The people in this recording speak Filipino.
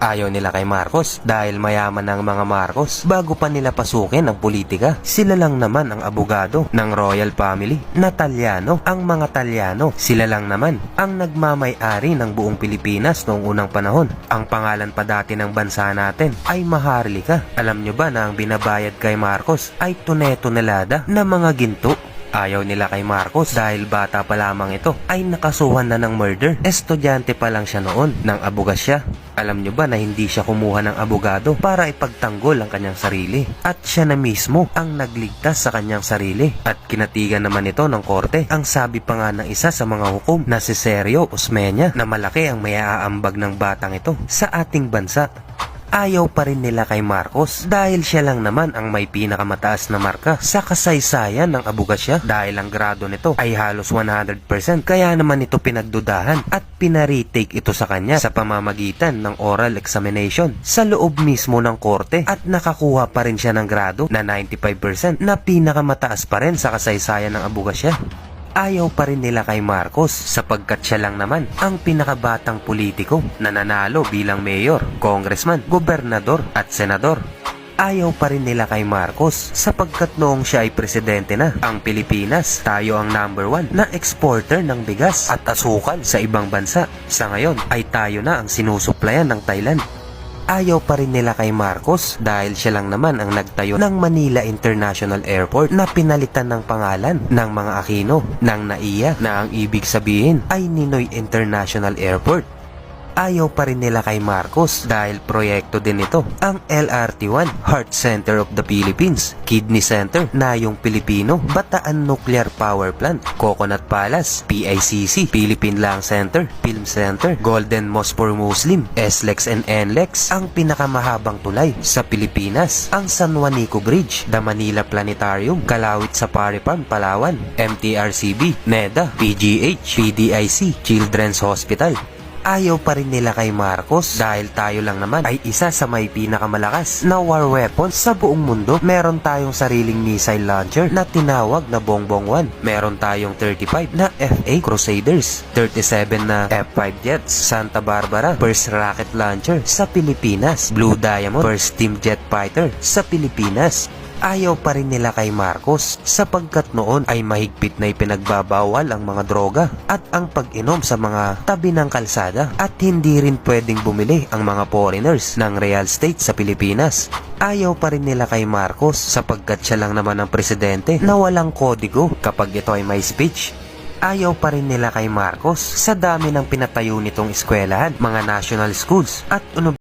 Ayaw nila kay Marcos dahil mayaman ang mga Marcos bago pa nila pasukin ang politika. Sila lang naman ang abogado ng royal family na Talyano. Ang mga Talyano, sila lang naman ang nagmamay-ari ng buong Pilipinas noong unang panahon. Ang pangalan pa dati ng bansa natin ay Maharlika. Alam nyo ba na ang binabayad kay Marcos ay tune-tonelada na mga ginto? Ayaw nila kay Marcos dahil bata pa lamang ito ay nakasuhan na ng murder. Estudyante pa lang siya noon ng abogasya. Alam nyo ba na hindi siya kumuha ng abogado para ipagtanggol ang kanyang sarili? At siya na mismo ang nagligtas sa kanyang sarili. At kinatigan naman ito ng korte. Ang sabi pa nga ng isa sa mga hukom na si Sergio Osmeña na malaki ang maiaambag ng batang ito sa ating bansa. Ayaw pa rin nila kay Marcos dahil siya lang naman ang may pinakamataas na marka sa kasaysayan ng abogasya dahil ang grado nito ay halos 100%, kaya naman ito pinagdudahan at pinaretake ito sa kanya sa pamamagitan ng oral examination sa loob mismo ng korte at nakakuha pa rin siya ng grado na 95% na pinakamataas pa rin sa kasaysayan ng abogasya. Ayaw pa rin nila kay Marcos sapagkat siya lang naman ang pinakabatang politiko na nanalo bilang mayor, congressman, gobernador at senador. Ayaw pa rin nila kay Marcos sapagkat noong siya ay presidente na ang Pilipinas, tayo ang number 1 na exporter ng bigas at asukal sa ibang bansa. Sa ngayon ay tayo na ang sinusuplayan ng Thailand. Ayaw pa rin nila kay Marcos dahil siya lang naman ang nagtayo ng Manila International Airport na pinalitan ng pangalan ng mga Aquino ng NAIA na ang ibig sabihin ay Ninoy International Airport. Ayaw pa rin nila kay Marcos dahil proyekto din ito ang LRT-1, Heart Center of the Philippines, Kidney Center, Nayong Pilipino, Bataan Nuclear Power Plant, Coconut Palace, PICC, Philippine Lung Center, Film Center, Golden Mosque for Muslim, SLEX and NLEX, ang pinakamahabang tulay sa Pilipinas, ang San Juanico Bridge, The Manila Planetarium, Kalawit sa Paripan, Palawan, MTRCB, NEDA, PGH, PDIC, Children's Hospital. Ayaw pa rin nila kay Marcos dahil tayo lang naman ay isa sa may pinakamalakas na war weapons sa buong mundo. Meron tayong sariling missile launcher na tinawag na Bongbong 1. Meron tayong 35 na FA Crusaders, 37 na F5 jets, Santa Barbara first rocket launcher sa Pilipinas, Blue Diamond first steam jet fighter sa Pilipinas. Ayaw pa rin nila kay Marcos sapagkat noon ay mahigpit na ipinagbabawal ang mga droga at ang pag-inom sa mga tabi ng kalsada at hindi rin pwedeng bumili ang mga foreigners ng real estate sa Pilipinas. Ayaw pa rin nila kay Marcos sapagkat siya lang naman ang presidente na walang kodigo kapag ito ay may speech. Ayaw pa rin nila kay Marcos sa dami ng pinatayo nitong eskwelahan, mga national schools at